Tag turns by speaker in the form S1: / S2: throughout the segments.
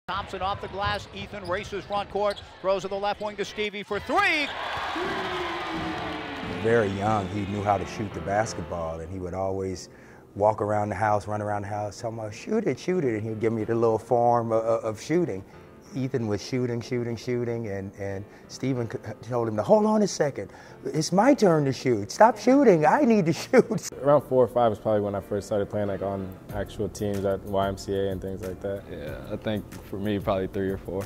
S1: Thompson off the glass. Ethan races front court, throws to the left wing to Stevie for three.
S2: Very young, he knew how to shoot the basketball, and he would always walk around the house, run around the house, talking about shoot it, and he'd give me the little form of shooting. Ethan was shooting, and Stephen told him to hold on a second. It's my turn to shoot. Stop shooting. I need to shoot.
S3: Around 4 or 5 was probably when I first started playing like on actual teams at YMCA and things like that.
S4: Yeah, I think for me probably 3 or 4.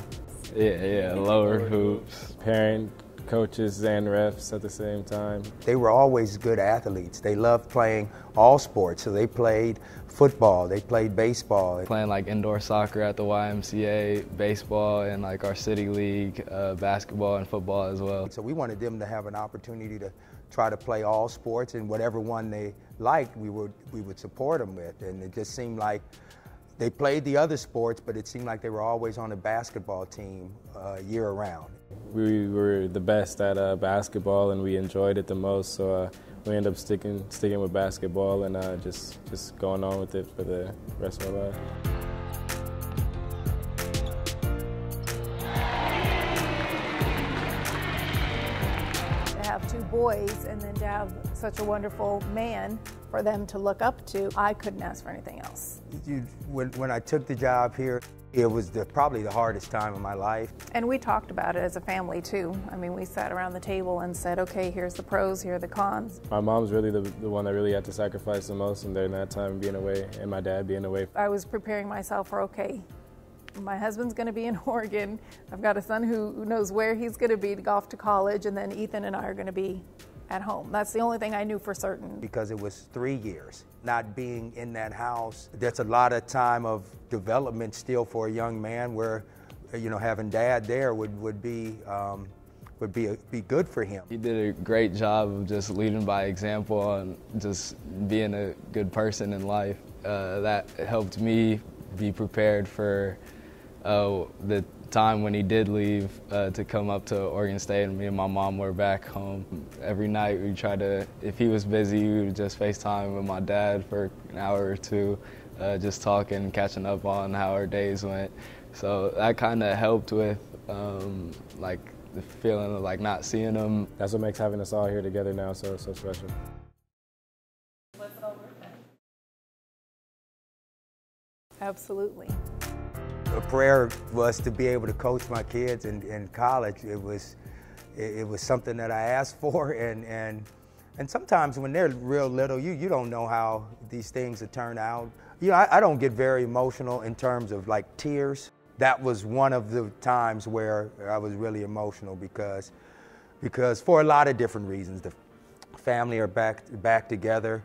S4: Yeah, lower hoops.
S3: Parent, coaches, and refs at the same time.
S2: They were always good athletes. They loved playing all sports, so they played football, they played baseball.
S4: Playing like indoor soccer at the YMCA, baseball, and like our city league, basketball and football as well.
S2: So we wanted them to have an opportunity to try to play all sports, and whatever one they liked, we would support them with. And it just seemed like they played the other sports, but it seemed like they were always on a basketball team year-round.
S3: We were the best at basketball, and we enjoyed it the most. So we ended up sticking with basketball and just going on with it for the rest of our life.
S5: To have 2 boys and then to have such a wonderful man for them to look up to, I couldn't ask for anything else.
S2: When I took the job here, it was probably the hardest time of my life.
S5: And we talked about it as a family too. I mean, we sat around the table and said, okay, here's the pros, here are the cons.
S3: My mom's really the one that really had to sacrifice the most during that time being away, and my dad being away.
S5: I was preparing myself for, okay, my husband's going to be in Oregon. I've got a son who knows where he's going to be to go off to college, and then Ethan and I are going to be at home. That's the only thing I knew for certain.
S2: Because it was 3 years. Not being in that house, that's a lot of time of development still for a young man where, you know, having dad there would be good for him.
S4: He did a great job of just leading by example and just being a good person in life. That helped me be prepared for the time when he did leave to come up to Oregon State, and me and my mom were back home. Every night we tried to, if he was busy, we would just FaceTime with my dad for an hour or 2, just talking, catching up on how our days went. So that kind of helped with like the feeling of like not seeing him.
S3: That's what makes having us all here together now so special.
S5: Absolutely.
S2: A prayer was to be able to coach my kids in college. It was something that I asked for, and sometimes when they're real little, you don't know how these things will turn out. You know, I don't get very emotional in terms of like tears. That was one of the times where I was really emotional because for a lot of different reasons. The family are back together.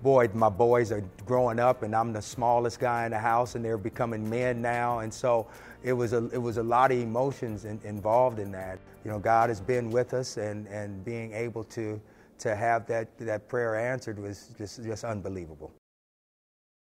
S2: Boy, my boys are growing up, and I'm the smallest guy in the house, and they're becoming men now, and so it was a lot of emotions involved in that. You know, God has been with us, and being able to have that prayer answered was just unbelievable.